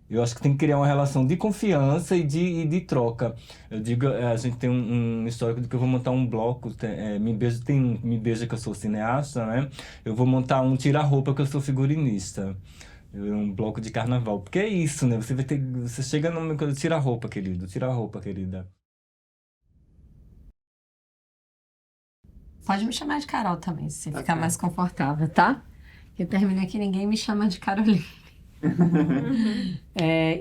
Eu acho que tem que criar uma relação de confiança e de troca. Eu digo, a gente tem um histórico de que eu vou montar um bloco, Me Beija que eu sou cineasta, né? Eu vou montar um Tira-Roupa que eu sou figurinista. Um bloco de carnaval. Porque é isso, né? Você chega numa coisa, tira a roupa, querido, tira a roupa, querida. Pode me chamar de Carol também, se você ficar mais confortável, tá? Eu terminei que ninguém me chama de Carolina.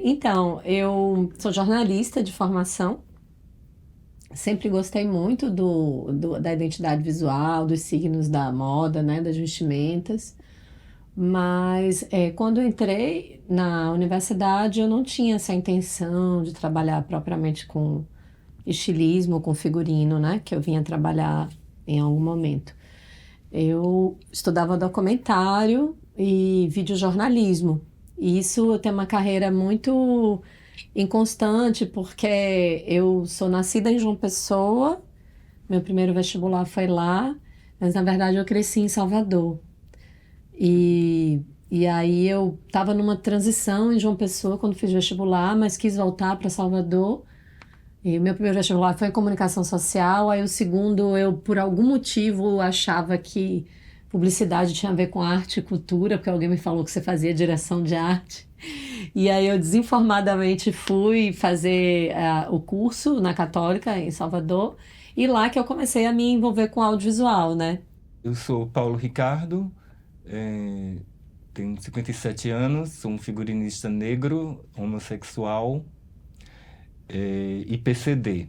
Então, eu sou jornalista de formação. Sempre gostei muito da identidade visual, dos signos da moda, né, das vestimentas. Mas quando eu entrei na universidade, eu não tinha essa intenção de trabalhar propriamente com estilismo, com figurino, né, que eu vinha trabalhar em algum momento. Eu estudava documentário e videojornalismo. E isso eu tenho uma carreira muito inconstante, porque eu sou nascida em João Pessoa, meu primeiro vestibular foi lá, mas na verdade eu cresci em Salvador. E aí eu estava numa transição em João Pessoa quando fiz vestibular, mas quis voltar para Salvador. E o meu primeiro vestibular foi em comunicação social, aí o segundo eu, por algum motivo, achava que publicidade tinha a ver com arte e cultura, porque alguém me falou que você fazia direção de arte. E aí eu desinformadamente fui fazer o curso na Católica, em Salvador, e lá que eu comecei a me envolver com audiovisual, né? Eu sou Paulo Ricardo, tenho 57 anos, sou um figurinista negro, homossexual, e PCD.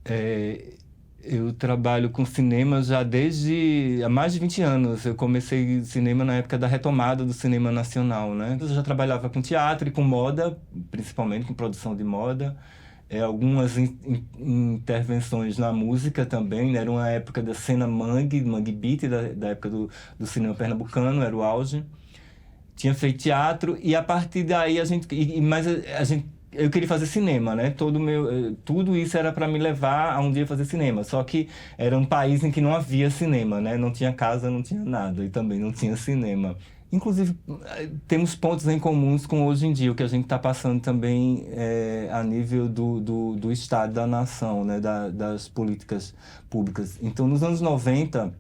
É, eu trabalho com cinema já desde há mais de 20 anos. Eu comecei cinema na época da retomada do cinema nacional, né? Eu já trabalhava com teatro e com moda, principalmente com produção de moda. Algumas intervenções na música também, né? Era uma época da cena Mangue Beat, da época do cinema pernambucano, era o auge. Tinha feito teatro e a partir daí mas a gente eu queria fazer cinema, né? Tudo isso era para me levar a um dia fazer cinema. Só que era um país em que não havia cinema, né? Não tinha casa, não tinha nada e também não tinha cinema. Inclusive, temos pontos em comuns com hoje em dia, o que a gente está passando também a nível do Estado, da nação, né? Das políticas públicas. Então, nos anos 90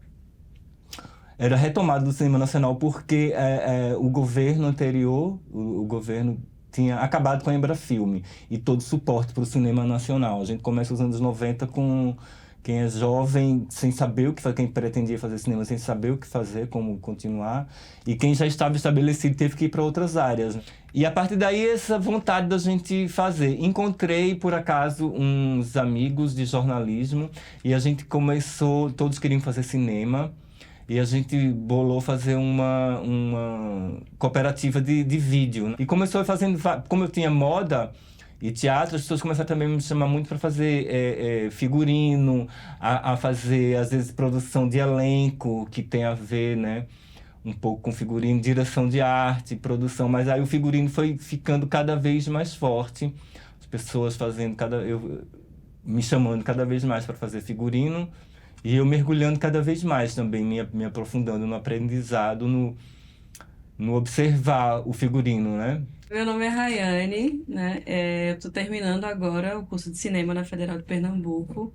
era retomada do cinema nacional porque o governo anterior, o governo tinha acabado com a Embrafilme e todo suporte para o cinema nacional. A gente começa os anos 90 com quem é jovem, sem saber o que fazer, quem pretendia fazer cinema, sem saber o que fazer, como continuar, e quem já estava estabelecido teve que ir para outras áreas. E a partir daí, essa vontade da gente fazer. Encontrei, por acaso, uns amigos de jornalismo e a gente começou, todos queriam fazer cinema. E a gente bolou fazer uma cooperativa de vídeo, né? E começou fazendo, como eu tinha moda e teatro, as pessoas começaram também a me chamar muito para fazer figurino, a fazer, às vezes, produção de elenco, que tem a ver, né? Um pouco com figurino, direção de arte, produção. Mas aí o figurino foi ficando cada vez mais forte. As pessoas fazendo me chamando cada vez mais para fazer figurino. E eu mergulhando cada vez mais também, me aprofundando no aprendizado, no observar o figurino, né? Meu nome é Rayane, né? Eu tô terminando agora o curso de cinema na Federal de Pernambuco.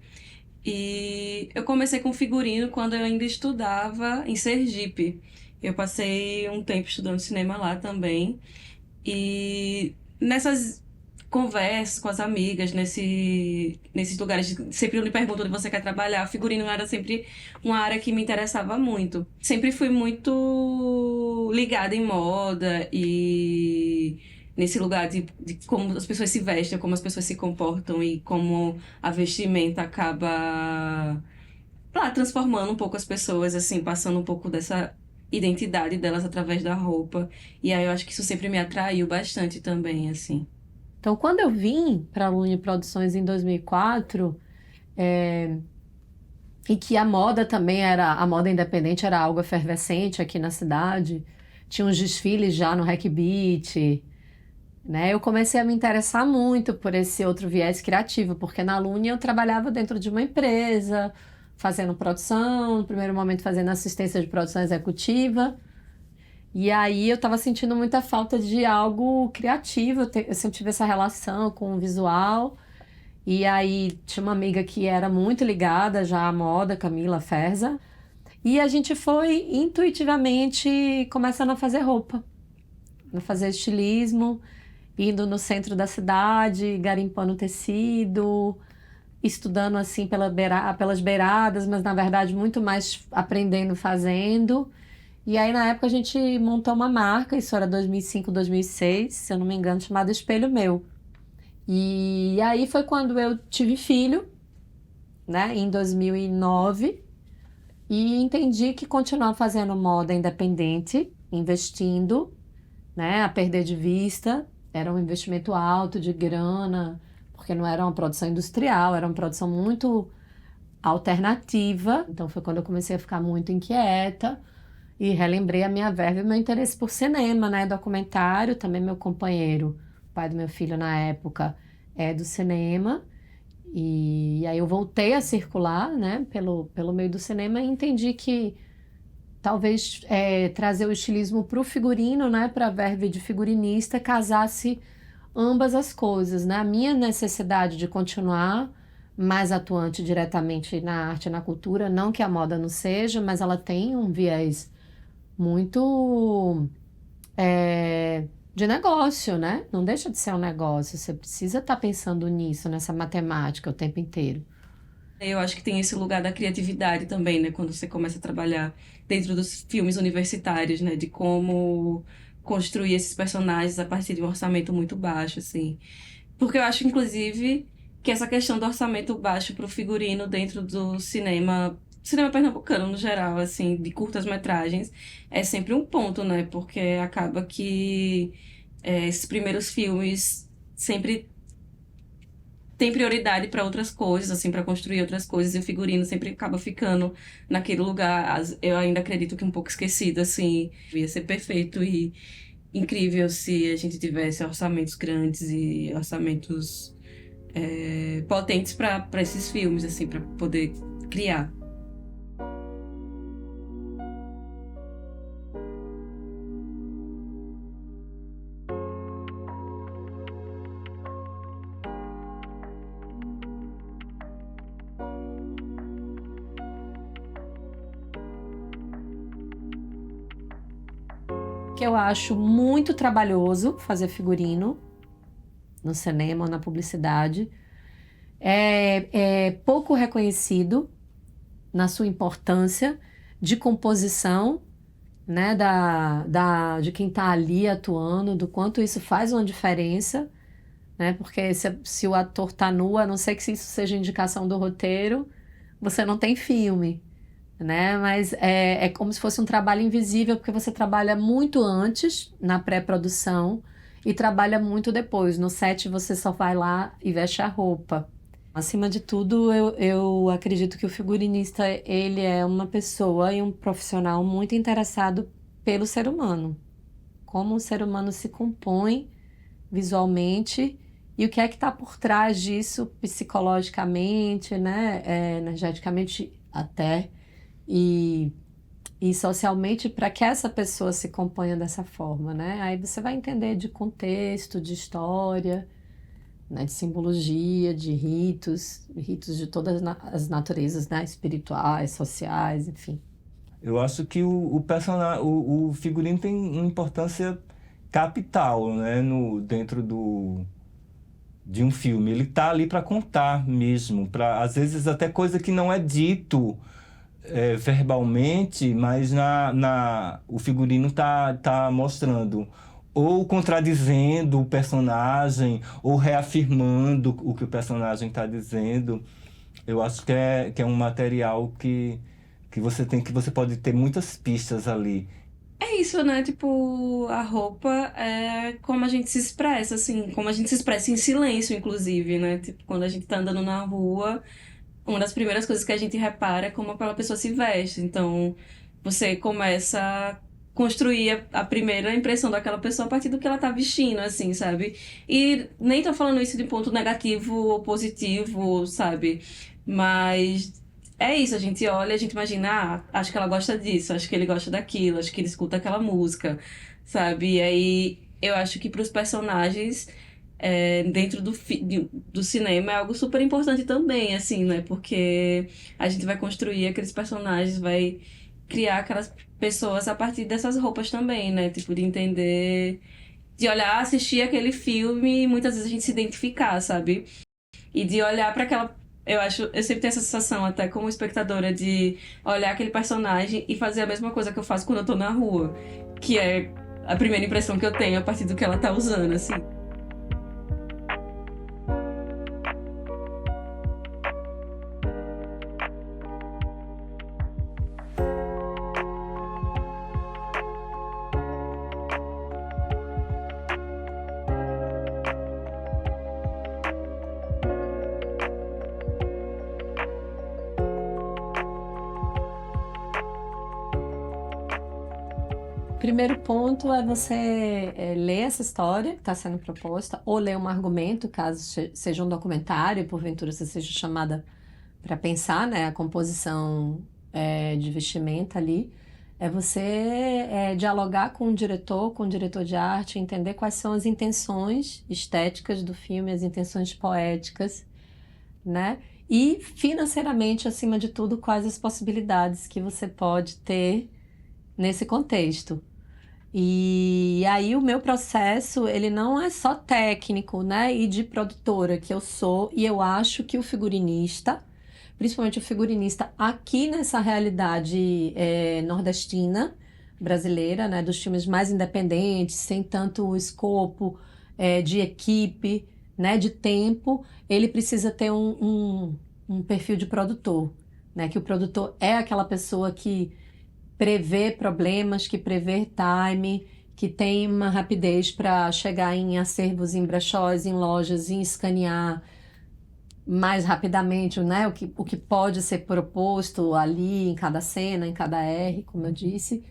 E eu comecei com figurino quando eu ainda estudava em Sergipe. Eu passei um tempo estudando cinema lá também. E nessas conversas com as amigas, nesses lugares, sempre me perguntam onde você quer trabalhar. Figurino era sempre uma área que me interessava muito. Sempre fui muito ligada em moda e nesse lugar de como as pessoas se vestem, como as pessoas se comportam e como a vestimenta acaba lá, transformando um pouco as pessoas, assim, passando um pouco dessa identidade delas através da roupa. E aí eu acho que isso sempre me atraiu bastante também, assim. Então, quando eu vim para a Lune Produções em 2004, e que a moda também era, a moda independente era algo efervescente aqui na cidade, tinha uns desfiles já no Hack Beat, né? Eu comecei a me interessar muito por esse outro viés criativo, porque na Lune eu trabalhava dentro de uma empresa, fazendo produção, no primeiro momento fazendo assistência de produção executiva, E aí eu estava sentindo muita falta de algo criativo. Eu sempre tive essa relação com o visual. E aí tinha uma amiga que era muito ligada já à moda, Camila Ferza. E a gente foi intuitivamente começando a fazer roupa, a fazer estilismo, indo no centro da cidade, garimpando tecido, estudando assim pelas beiradas, mas na verdade muito mais aprendendo fazendo. E aí na época a gente montou uma marca, isso era 2005, 2006, se eu não me engano, chamada Espelho Meu. E aí foi quando eu tive filho, né, em 2009, e entendi que continuar fazendo moda independente, investindo, né, a perder de vista, era um investimento alto de grana, porque não era uma produção industrial, era uma produção muito alternativa. Então foi quando eu comecei a ficar muito inquieta e relembrei a minha verve e meu interesse por cinema, né, documentário. Também meu companheiro, pai do meu filho na época, é do cinema. E aí eu voltei a circular, né, pelo meio do cinema e entendi que talvez trazer o estilismo para o figurino, né, para a verve de figurinista, casasse ambas as coisas, né? A minha necessidade de continuar mais atuante diretamente na arte e na cultura, não que a moda não seja, mas ela tem um viés muito de negócio, né? Não deixa de ser um negócio, você precisa estar pensando nisso, nessa matemática o tempo inteiro. Eu acho que tem esse lugar da criatividade também, né? Quando você começa a trabalhar dentro dos filmes universitários, né? De como construir esses personagens a partir de um orçamento muito baixo, assim. Porque eu acho, inclusive, que essa questão do orçamento baixo pro figurino dentro do cinema pernambucano no geral, assim, de curtas-metragens, é sempre um ponto, né? Porque acaba que esses primeiros filmes sempre tem prioridade para outras coisas, assim, para construir outras coisas, e o figurino sempre acaba ficando naquele lugar, eu ainda acredito que um pouco esquecido, assim. Ia ser perfeito e incrível se a gente tivesse orçamentos grandes e orçamentos potentes para esses filmes, assim, para poder criar. Que eu acho muito trabalhoso fazer figurino no cinema ou na publicidade. É pouco reconhecido na sua importância de composição, né, de quem está ali atuando, do quanto isso faz uma diferença, né, porque se o ator está nu, a não ser que isso seja indicação do roteiro, você não tem filme, né, mas é como se fosse um trabalho invisível, porque você trabalha muito antes, na pré-produção, e trabalha muito depois. No set você só vai lá e veste a roupa. Acima de tudo, eu acredito que o figurinista, ele é uma pessoa e um profissional muito interessado pelo ser humano. Como o ser humano se compõe visualmente e o que é que está por trás disso psicologicamente, né, energeticamente até, e socialmente para que essa pessoa se componha dessa forma, né? Aí você vai entender de contexto, de história, né, de simbologia, de ritos de todas as naturezas, né, espirituais, sociais, enfim. Eu acho que o figurino tem uma importância capital, né, dentro de um filme. Ele tá ali para contar mesmo, para às vezes até coisa que não é dito verbalmente, mas o figurino tá mostrando, ou contradizendo o personagem, ou reafirmando o que o personagem está dizendo. Eu acho que é um material que você pode ter muitas pistas ali. É isso, né? Tipo, a roupa é como a gente se expressa, assim, como a gente se expressa em silêncio, inclusive, né? Tipo, quando a gente tá andando na rua, uma das primeiras coisas que a gente repara é como aquela pessoa se veste. Então, você começa a construir a primeira impressão daquela pessoa a partir do que ela tá vestindo, assim, sabe? E nem tô falando isso de ponto negativo ou positivo, sabe? Mas é isso, a gente olha, a gente imagina, acho que ela gosta disso, acho que ele gosta daquilo, acho que ele escuta aquela música, sabe? E aí eu acho que para os personagens dentro do cinema é algo super importante também, assim, né? Porque a gente vai construir aqueles personagens, vai criar aquelas pessoas a partir dessas roupas também, né? Tipo, de entender, de olhar, assistir aquele filme e muitas vezes a gente se identificar, sabe? E de olhar para aquela. Eu sempre tenho essa sensação, até como espectadora, de olhar aquele personagem e fazer a mesma coisa que eu faço quando eu tô na rua, que é a primeira impressão que eu tenho a partir do que ela tá usando, assim. Primeiro ponto é você ler essa história que está sendo proposta, ou ler um argumento, caso seja um documentário, porventura você seja chamada para pensar, né, a composição de vestimenta ali. É você dialogar com o diretor de arte, entender quais são as intenções estéticas do filme, as intenções poéticas, né? E financeiramente, acima de tudo, quais as possibilidades que você pode ter nesse contexto. E aí o meu processo, ele não é só técnico, né? E de produtora que eu sou, e eu acho que o figurinista, principalmente o figurinista aqui nessa realidade nordestina, brasileira, né? Dos filmes mais independentes, sem tanto escopo de equipe, né? De tempo, ele precisa ter um perfil de produtor, né? Que o produtor é aquela pessoa que prevê problemas, que prevê time, que tem uma rapidez para chegar em acervos, em brechós, em lojas, em escanear mais rapidamente, né, o que pode ser proposto ali em cada cena, em cada R, como eu disse.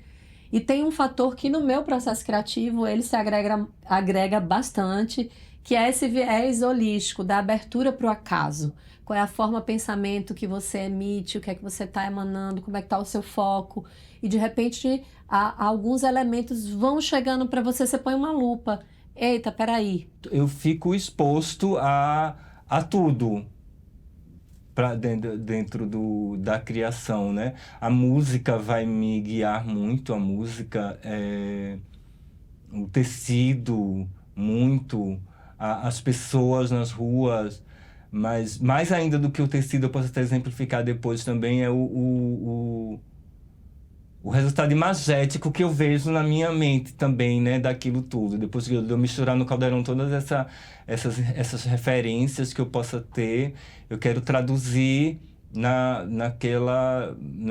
E tem um fator que no meu processo criativo ele se agrega bastante, que é esse viés holístico, da abertura para o acaso. Qual é a forma pensamento que você emite, o que é que você está emanando, como é que está o seu foco. E de repente alguns elementos vão chegando para você, você põe uma lupa. Eita, peraí. Eu fico exposto a tudo para da criação, né? A música vai me guiar muito, a música, o tecido, muito, as pessoas nas ruas, mas mais ainda do que o tecido, eu posso até exemplificar depois também, é o resultado imagético que eu vejo na minha mente também, né, daquilo tudo. Depois de eu misturar no caldeirão todas essas referências que eu possa ter, eu quero traduzir na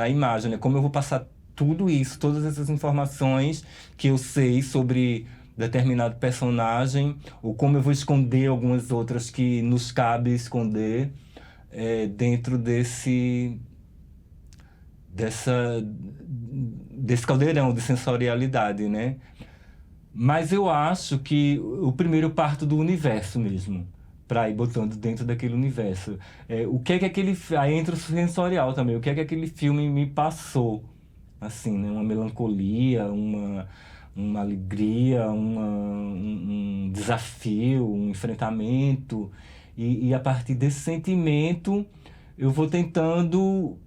imagem, né? Como eu vou passar tudo isso, todas essas informações que eu sei sobre determinado personagem, ou como eu vou esconder algumas outras que nos cabe esconder, dentro desse caldeirão de sensorialidade, né? Mas eu acho que o primeiro parto do universo mesmo, para ir botando dentro daquele universo. O que é que aí entra o sensorial também, o que é que aquele filme me passou, assim, né? Uma melancolia, uma alegria, um desafio, um enfrentamento. E a partir desse sentimento, eu vou tentando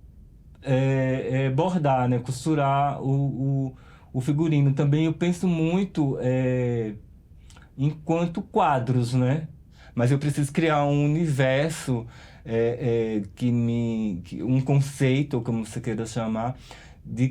bordar, né? Costurar o figurino. Também eu penso muito enquanto quadros, né? Mas eu preciso criar um universo um conceito, ou como você queira chamar,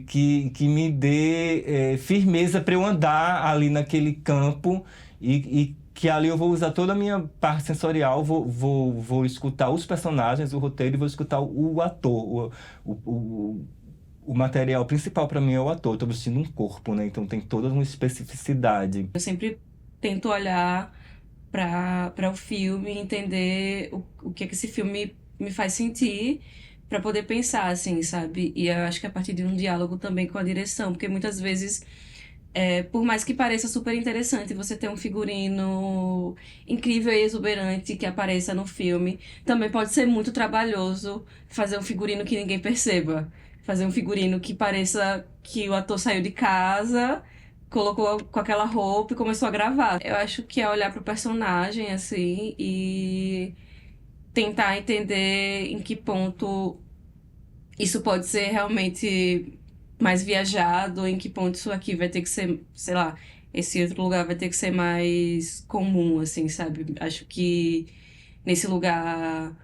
que me dê firmeza para eu andar ali naquele campo e que ali eu vou usar toda a minha parte sensorial, vou escutar os personagens, o roteiro, e vou escutar o ator. O material principal para mim é o ator. Estou vestindo um corpo, né? Então tem toda uma especificidade. Eu sempre tento olhar para o filme e entender o que é que esse filme me faz sentir para poder pensar, assim, sabe? E eu acho que a partir de um diálogo também com a direção, porque muitas vezes Por mais que pareça super interessante você ter um figurino incrível e exuberante que apareça no filme, também pode ser muito trabalhoso fazer um figurino que ninguém perceba. Fazer um figurino que pareça que o ator saiu de casa, colocou com aquela roupa e começou a gravar. Eu acho que é olhar pro personagem, assim, e tentar entender em que ponto isso pode ser realmente mais viajado, em que ponto isso aqui vai ter que ser, sei lá, esse outro lugar vai ter que ser mais comum, assim, sabe? Acho que nesse lugar.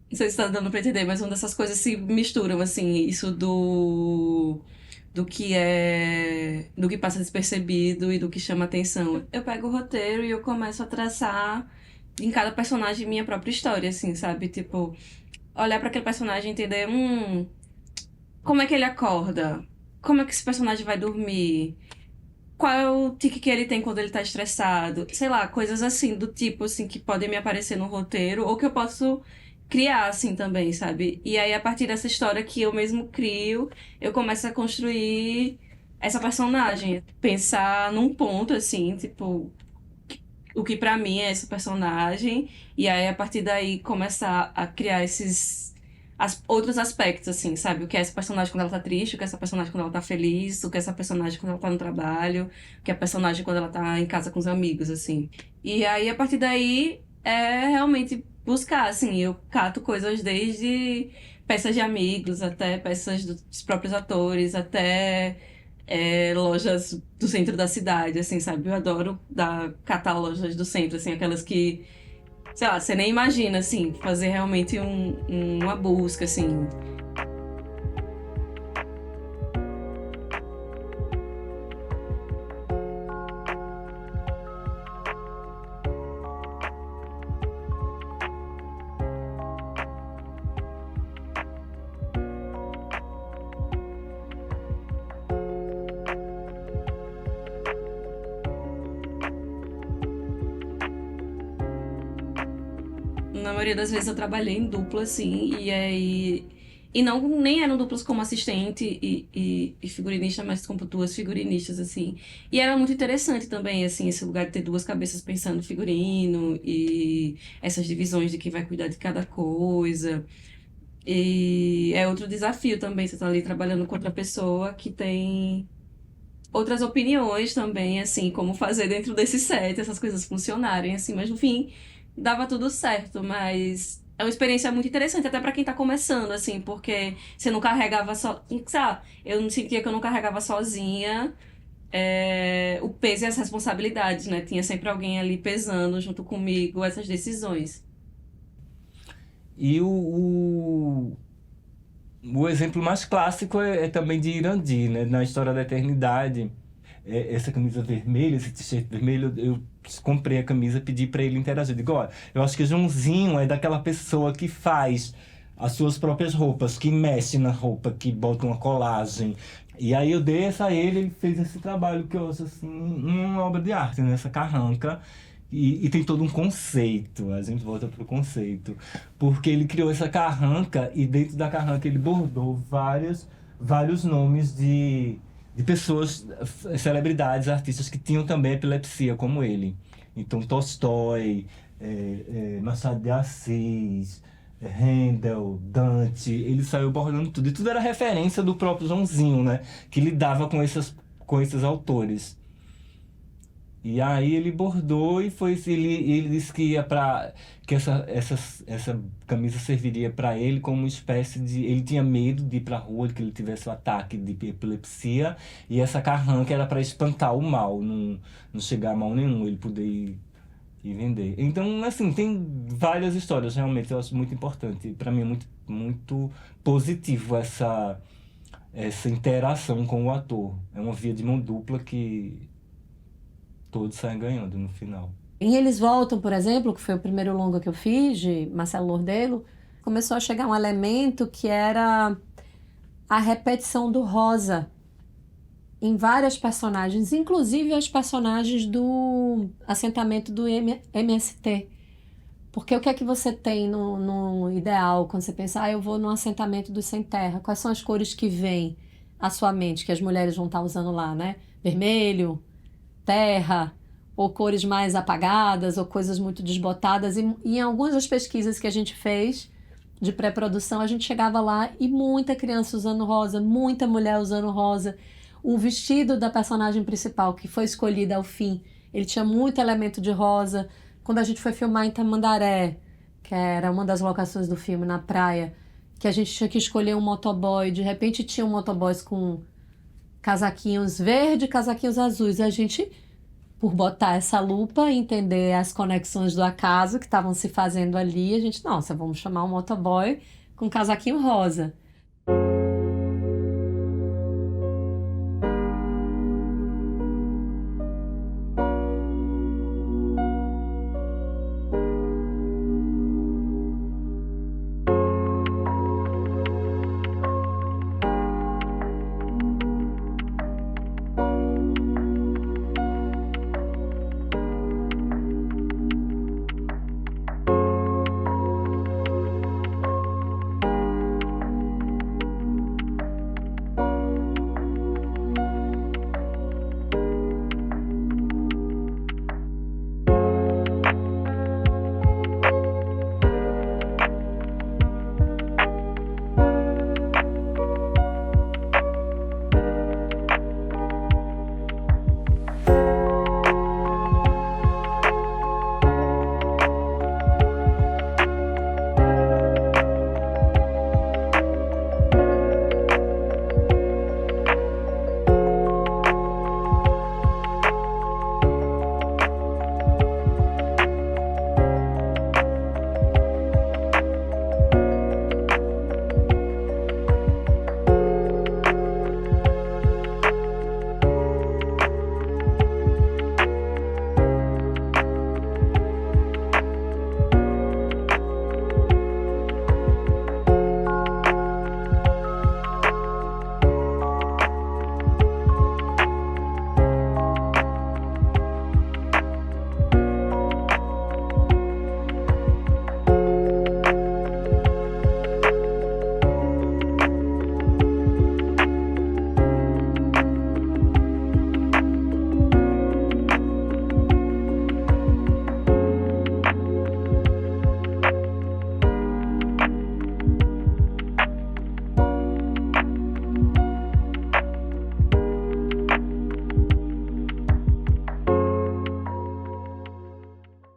Não sei se tá dando pra entender, mas uma dessas coisas se misturam, assim, isso do que passa despercebido e do que chama atenção. Eu pego o roteiro e eu começo a traçar em cada personagem minha própria história, assim, sabe? Tipo, olhar para aquele personagem e entender, como é que ele acorda? Como é que esse personagem vai dormir? Qual é o tique que ele tem quando ele tá estressado? Sei lá, coisas assim, do tipo, assim, que podem me aparecer no roteiro ou que eu posso criar, assim, também, sabe? E aí, a partir dessa história que eu mesmo crio, eu começo a construir essa personagem. Pensar num ponto, assim, tipo, o que pra mim é esse personagem, e aí a partir daí começar a criar esses outros aspectos, assim, sabe? O que é essa personagem quando ela tá triste, o que é essa personagem quando ela tá feliz, o que é essa personagem quando ela tá no trabalho, o que é a personagem quando ela tá em casa com os amigos, assim. E aí a partir daí é realmente buscar, assim, eu cato coisas desde peças de amigos, até peças dos próprios atores, até lojas do centro da cidade, assim, sabe? Eu adoro catar lojas do centro, assim, aquelas que, sei lá, você nem imagina, assim, fazer realmente uma busca, assim. Na maioria das vezes eu trabalhei em dupla, assim, e aí. E não nem eram duplas como assistente e figurinista, mas como duas figurinistas, assim. E era muito interessante também, assim, esse lugar de ter duas cabeças pensando no figurino e essas divisões de quem vai cuidar de cada coisa. E é outro desafio também, você tá ali trabalhando com outra pessoa que tem outras opiniões também, assim, como fazer dentro desse set, essas coisas funcionarem, assim, mas no fim dava tudo certo, mas é uma experiência muito interessante, até pra quem tá começando, assim, porque você não carregava só, sei lá, eu não sentia que eu não carregava sozinha o peso e as responsabilidades, né? Tinha sempre alguém ali pesando junto comigo essas decisões. E o exemplo mais clássico é também de Irandi, né? Na História da Eternidade. Essa camisa vermelha, esse t-shirt vermelho, eu comprei a camisa, pedi para ele interagir. Digo, olha, eu acho que o Joãozinho é daquela pessoa que faz as suas próprias roupas, que mexe na roupa, que bota uma colagem. E aí eu dei essa a ele, ele fez esse trabalho que eu acho assim, uma obra de arte, né? Essa carranca. E tem todo um conceito, a gente volta pro conceito. Porque ele criou essa carranca e dentro da carranca ele bordou vários nomes de pessoas, celebridades, artistas que tinham também epilepsia, como ele. Então, Tolstói, Machado de Assis, Handel, Dante, ele saiu bordando tudo. E tudo era referência do próprio Joãozinho, né? Que lidava com esses autores. E aí ele bordou e ele disse que ia para que essa camisa serviria para ele como uma espécie de, ele tinha medo de ir para rua, de que ele tivesse um ataque de epilepsia, e essa carranca era para espantar o mal, não chegar a mal nenhum, ele poder ir vender. Então, assim, tem várias histórias, realmente, eu acho muito importante. Para mim é muito positivo essa interação com o ator. É uma via de mão dupla que todos saem ganhando no final. Em Eles Voltam, por exemplo, que foi o primeiro longa que eu fiz, de Marcelo Lordelo, começou a chegar um elemento que era a repetição do rosa em várias personagens, inclusive as personagens do assentamento do MST. Porque o que é que você tem no ideal quando você pensa, eu vou no assentamento dos sem terra? Quais são as cores que vêm? à sua mente que as mulheres vão estar usando lá, né? Vermelho, terra, ou cores mais apagadas, ou coisas muito desbotadas. E em algumas das pesquisas que a gente fez de pré-produção, a gente chegava lá e muita criança usando rosa, muita mulher usando rosa. O vestido da personagem principal, que foi escolhida ao fim, ele tinha muito elemento de rosa. Quando a gente foi filmar em Tamandaré, que era uma das locações do filme, na praia, que a gente tinha que escolher um motoboy, de repente tinha um motoboys com casaquinhos verdes, casaquinhos azuis. E a gente, por botar essa lupa e entender as conexões do acaso que estavam se fazendo ali, a gente, nossa, vamos chamar um motoboy com casaquinho rosa.